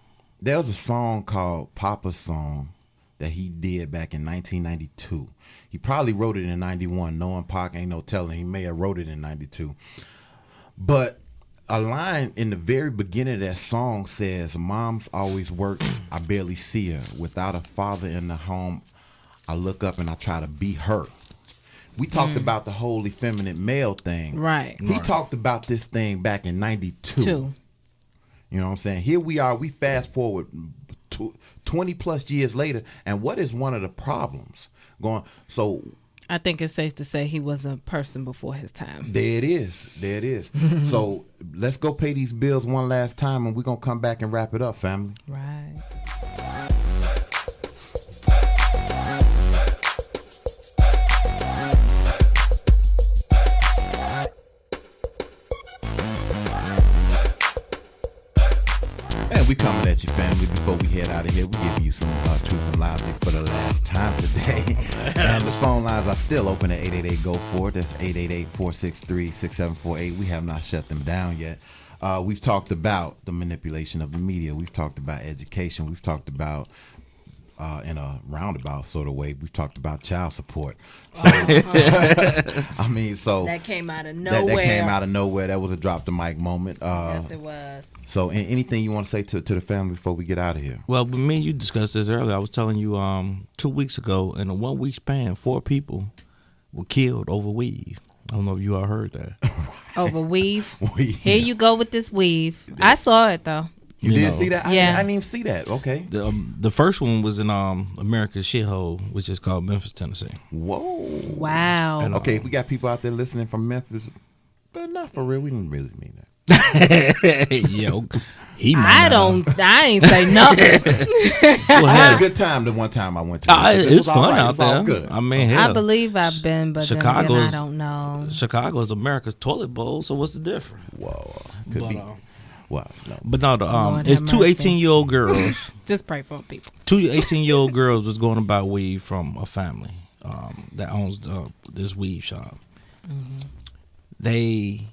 there was a song called Papa's Song that he did back in 1992. He probably wrote it in 91. Knowing Pac, ain't no telling. He may have wrote it in 92. But a line in the very beginning of that song says, "Mom's always works. I barely see her. Without a father in the home, I look up and I try to be her." We talked about the whole effeminate male thing. Right. He talked about this thing back in 92. You know what I'm saying? Here we are. We fast forward 20 plus years later, and what is one of the problems going? So I think it's safe to say he was a person before his time. there it is. So let's go pay these bills one last time, and we're gonna come back and wrap it up, family. Right. And we coming at you, family. Before we head out of here, we giving you some truth and logic for the last time today. And the phone lines are still open at 888-GO-FOR. That's 888-463-6748. We have not shut them down yet. We've talked about the manipulation of the media. We've talked about education. We've talked about, in a roundabout sort of way, we've talked about child support. So, I mean, so That came out of nowhere. that came out of nowhere. That was a drop the mic moment. Yes, it was. So anything you want to say to the family before we get out of here? Well, me and you discussed this earlier. I was telling you 2 weeks ago, in a 1 week span, 4 people were killed over weave. I don't know if you all heard that. Over weave. Weave. Here you go with this weave. I saw it though. You did know. see that? Yeah. I didn't even see that. Okay. The first one was in America's shithole, which is called Memphis, Tennessee. Whoa. Wow. And, Okay, if we got people out there listening from Memphis, but not for real. We didn't really mean that. Yo, he might not. I ain't say nothing. Well, I had a hell, good time the one time I went to. it's was all fun right. It out was all there. good. I mean, I hell, believe I've been, but then again, I Chicago's- don't know. Chicago is America's toilet bowl, so what's the difference? Whoa. Could But, be. Well, no. But no, Lord it's have two mercy. 18-year-old girls. Just pray for people. Two 18-year-old girls was going to buy weave from a family that owns this weave shop. They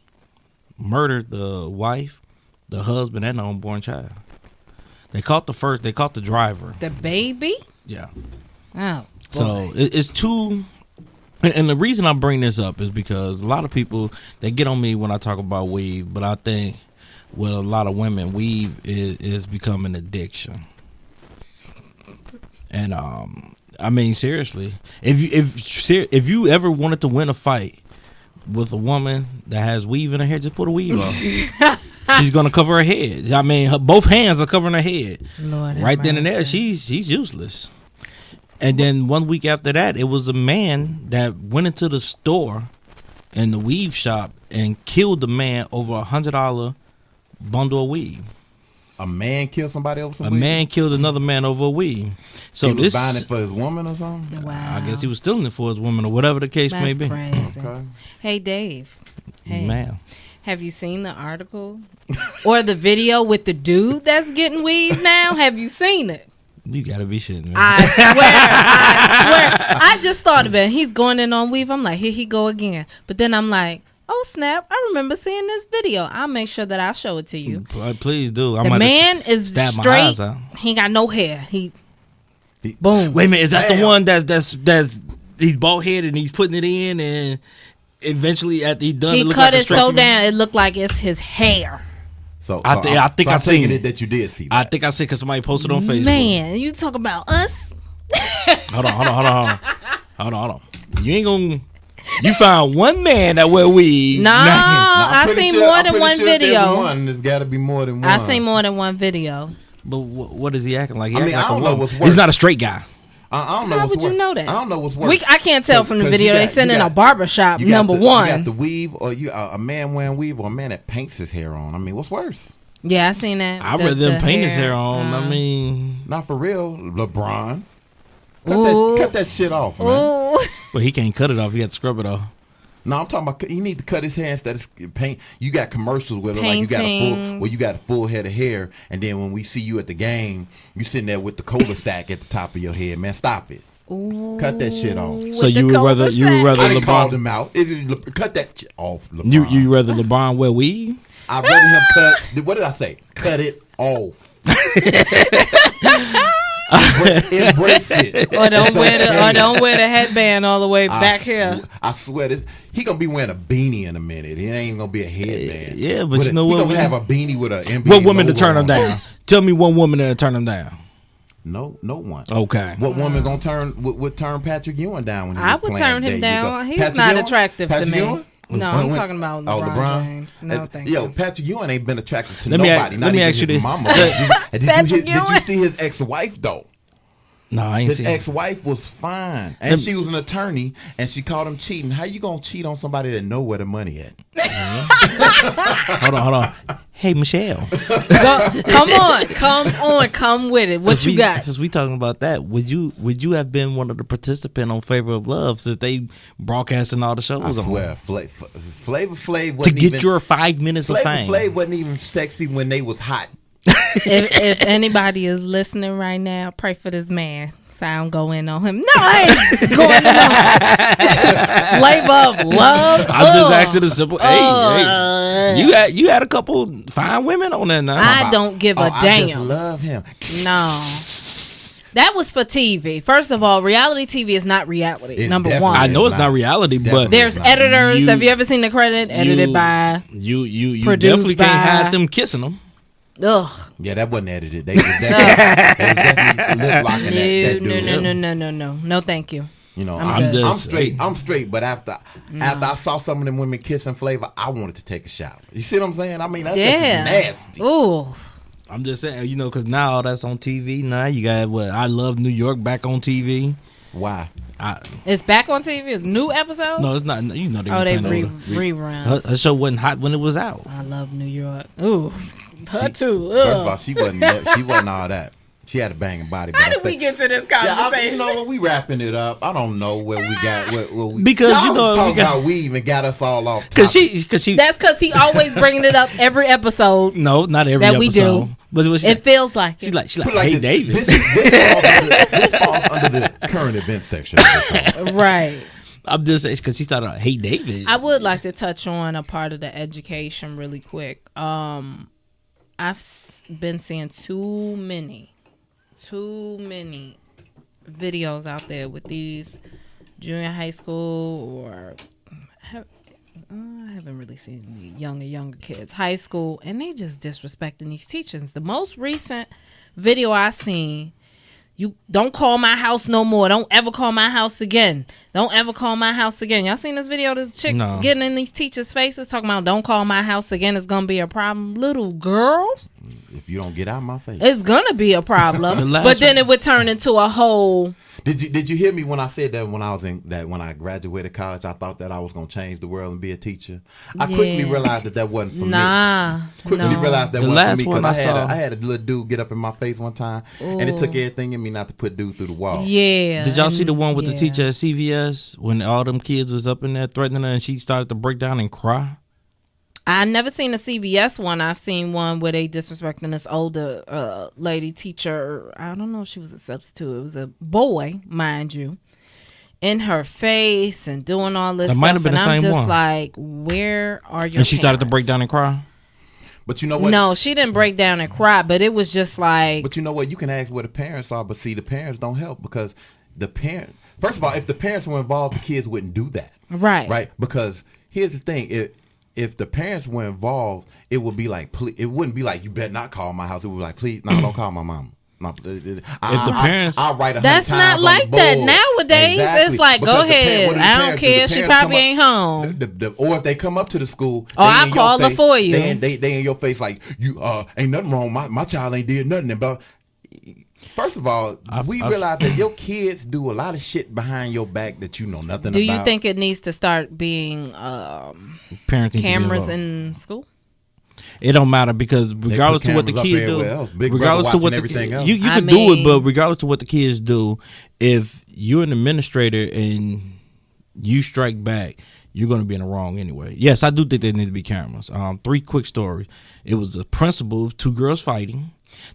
murdered the wife, the husband, and the unborn child. They caught the driver. The baby? Yeah. Oh. So it's two. And the reason I bring this up is because a lot of people, they get on me when I talk about weave, but I think with a lot of women, weave is become an addiction. And I mean, seriously, if you ever wanted to win a fight with a woman that has weave in her hair, just put a weave on. She's gonna cover her head. I mean, both hands are covering her head. Lord have Right then and there, mercy. she's useless. And then 1 week after that, it was a man that went into the store in the weave shop and killed the man over $100 bundle of weave. A man killed somebody over some A weed? man killed another man over a weave. So he was this, buying it for his woman or something? Wow. I guess he was stealing it for his woman or whatever the case may That's be. crazy. Okay. Hey, Dave. Hey. Man, Have you seen the article or the video with the dude that's getting weaved now? Have you seen it? you gotta be shitting me. I swear. I just thought of it. He's going in on weave. I'm like, here he go again. But then I'm like, oh snap! I remember seeing this video. I'll make sure that I show it to you. Please do. The man is stab my straight. eyes out. He ain't got no hair. He boom. Wait a minute, is that Damn. the one that's he's bald headed and he's putting it in and eventually after he's done, He it look cut like a it so stretchy man? down it looked like it's his hair. So I think I I'm seen taking it. it that you did see that. I think I said because somebody posted on Facebook. Man, you talk about us? Hold on. You ain't gonna. You found one man that wear weed. No, Now, I'm I pretty seen sure- more I'm than pretty one sure if there's video. one, there's got to be more than one. I seen more than one video. But what is he acting like? He I mean, acting like I don't a know woman. what's worse. He's not a straight guy. I don't know How what's would you worse. know that? I don't know what's worse. I can't tell from the 'Cause video. you They got- send you in a got- barbershop, you got number the- one. You got the weave, or a man wearing weave, or a man that paints his hair on. I mean, what's worse? Yeah, I seen that. I'd The- rather him the paint his hair on. I uh, mean, Not for real, LeBron. Ooh. Cut that shit off, man. Ooh. well, he can't cut it off. He got to scrub it off. No, I'm talking about you need to cut his hair instead of paint. You got commercials where like you Painting. you got a full head of hair, and then when we see you at the game, you sitting there with the cola sack at the top of your head. Man, stop it. Ooh. Cut that shit off. So With you the would rather cul-de-sac. I didn't call LeBron? him out. Cut that shit off, LeBron. You rather LeBron wear weed? I'd rather him cut. What did I say? Cut it off. Embrace it. Or don't It's wear the okay. or don't wear the headband all the way I back here. I swear this. He gonna be wearing a beanie in a minute. He ain't gonna be a headband. Yeah, but With you know he what? gonna have a beanie with a NBA What woman to logo turn him on down? Tell me one woman to turn him down. No one. Okay. What woman gonna would turn Patrick Ewing down when he I was would playing? turn There him you down. go. He's Patrick not Ewing? attractive to Patrick me. Ewing? No, I'm talking about LeBron James. No, thank Yo, you. Patrick Ewing ain't been attractive to Let me nobody. a- Not let me even ask you his this. mama. Patrick Did you Ewing? see his ex-wife though? No, I ain't His seen. ex-wife was fine, and she was an attorney, and she caught him cheating. How you gonna cheat on somebody that know where the money at? Hold on. Hey, Michelle. Come with it. What you got? Since we talking about that, would you have been one of the participants on Favor of Love since they broadcasting all the shows? I on swear, Flavor Flav to wasn't get even, your 5 minutes of Flavor fame. Flav wasn't even sexy when they was hot. If anybody is listening right now, pray for this man. So I don't go in on him. No, I ain't going in on him. Flavor of Love. I'm just asking a simple. Hey, you had a couple fine women on there now. I don't give a I just damn. love him. No. That was for TV. First of all, reality TV is not reality. It number definitely one. I know it's not. not reality, Definitely. but There's not. editors. You- Have you ever seen the credit? Edited by. you produced definitely can't by- hide them kissing them. Ugh. Yeah, that wasn't edited. They was definitely lip locking that dude. No. No, thank you. You know, I'm good. I'm straight. But after I saw some of them women kissing Flavor, I wanted to take a shower. You see what I'm saying? I mean, that's just Yeah. nasty. Ooh. I'm just saying, because now all that's on TV. Now you got what? I Love New York back on TV. Why? It's back on TV. It's new episode. No, it's not. You know they. Oh, they playing reruns. her show wasn't hot when it was out. I love New York. Ooh, her too. First of Ugh. all, she wasn't all that. She had a banging body. But How I did we think- get to this Yeah, conversation? you know, we wrapping it up. I don't know where we got. Where we, Because, y'all you know, was talking we got- about weave and got us all off. Cause topic. she. That's because he always bringing it up every episode. No, not every That episode. we do. But what she It feels like she's it. like, Put it hey, this, David. This falls under the current event section of the show. Right. I'm just saying because she started out, hey, David. I would like to touch on a part of the education really quick. Been seeing too many videos out there with these junior high school or I haven't really seen the younger kids, high school, and they just disrespecting these teachers. The most recent video I seen, you don't call my house no more. Don't ever call my house again. Don't ever call my house again. Y'all seen this video? This chick No. getting in these teachers' faces talking about don't call my house again. It's gonna be a problem. Little girl. if you don't get out of my face, it's gonna be a problem. But then it would turn into a whole. Did you hear me when I said that when I graduated college, I thought that I was gonna change the world and be a teacher. I quickly realized that wasn't for me. Quickly realized that wasn't for me because I had a little dude get up in my face one time, and it took everything in me not to put dude through the wall. Yeah. Did y'all see the one with the teacher at CVS when all them kids was up in there threatening her and she started to break down and cry? I never seen a CVS one. I've seen one where they disrespecting this older lady teacher. I don't know if she was a substitute. It was a boy, mind you, in her face and doing all this that stuff. Might have been and the same I'm just one. like, where are your And she started to parents? break down and cry? But you know what? No, she didn't break down and cry, but it was just like. But you know what? You can ask where the parents are, but see, the parents don't help because the parent. First of all, if the parents were involved, the kids wouldn't do that. Right. Right. Because here's the thing: if the parents were involved, it would be like, it wouldn't be like, you better not call my house. It would be like, please, no, don't call my mom. No, If the parents, I'll write 100 that's times not on like the that board. nowadays. Exactly. It's like, Because go ahead. I don't care. She probably ain't home. Or if they come up to the school, Or I'll call her for you. They in your face like, you ain't nothing wrong. My child ain't did nothing. But first of all, we realize that your kids do a lot of shit behind your back that you know nothing about. Do you think it needs to start being parenting cameras in school? It don't matter because regardless of what the kids do, regardless of what everything else. You can do it, but regardless of what the kids do, if you're an administrator and you strike back, you're going to be in the wrong anyway. Yes, I do think there need to be cameras. 3 quick stories. It was a principal, 2 girls fighting.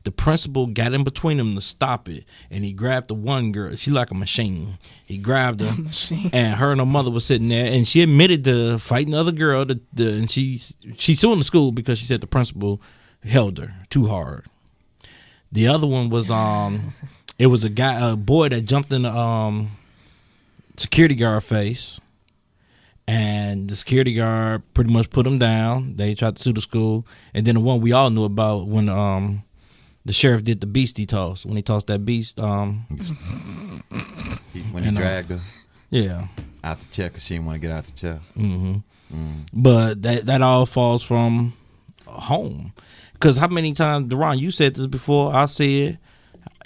The principal got in between them to stop it, and he grabbed the one girl. She like a machine. He grabbed her, and her and her mother was sitting there, and she admitted to fighting the other girl. And she's suing the school because she said the principal held her too hard. The other one was it was a boy that jumped in the security guard face. And the security guard pretty much put him down. They tried to sue the school. And then the one we all knew about when the sheriff did the beastie toss. When he tossed that beast. When he dragged her out the chair because she didn't want to get out the chair. But that all falls from home. Because how many times, Deron, you said this before. I said,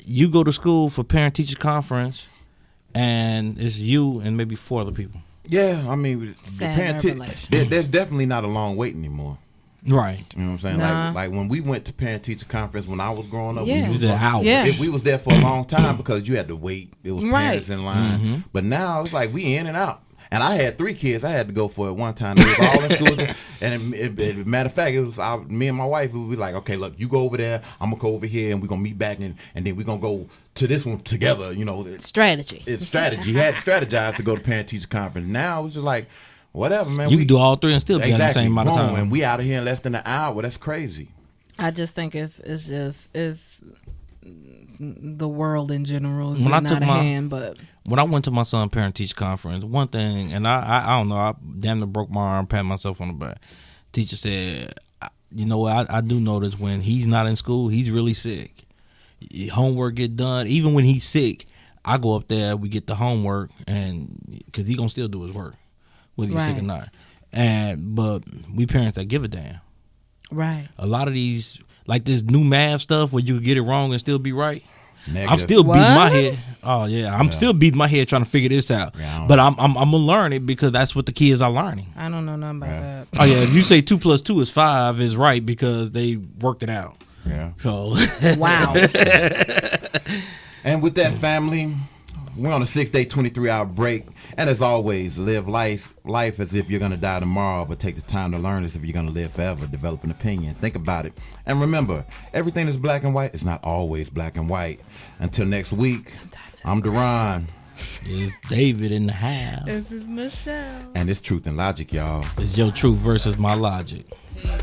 you go to school for parent-teacher conference, and it's you and maybe 4 other people. Yeah, I mean, there's definitely not a long wait anymore. Right. You know what I'm saying? Like when we went to parent-teacher conference when I was growing up, we was there hours. We was there for a long time because you had to wait. It was parents in line. But now it's like we in and out. And I had 3 kids. I had to go for it one time. They was all in school. And matter of fact, it was me and my wife. We would be like, okay, look, you go over there. I'm going to go over here. And we're going to meet back. And then we're going to go to this one together. You know, strategy. It's strategy. You had strategized to go to parent-teacher conference. Now it's just like, whatever, man. You can do all 3 and still be at the same amount of time. And we out of here in less than an hour. That's crazy. I just think it's the world in general is when not a hand, but when I went to my son's parent-teacher conference, one thing, and I don't know, I damn near broke my arm, pat myself on the back. Teacher said, you know what, I do notice when he's not in school, he's really sick. Homework get done. Even when he's sick, I go up there, we get the homework, and because he gonna still do his work, whether he's sick or not. But we parents that give a damn. Right. A lot of these, like this new math stuff where you can get it wrong and still be right. Negative. I'm still beating my head. Oh yeah, I'm still beating my head trying to figure this out. Yeah, but I'm gonna learn it because that's what the kids are learning. I don't know nothing about that. Oh yeah, if you say 2 + 2 is 5 is right because they worked it out. Yeah. So wow. And with that, family, we're on a 6-day, 23-hour break. And as always, live life as if you're going to die tomorrow, but take the time to learn as if you're going to live forever. Develop an opinion. Think about it. And remember, everything is black and white. It's not always black and white. Until next week, I'm Deron. It's David in the house. This is Michelle. And it's Truth and Logic, y'all. It's your truth versus my logic. Yeah.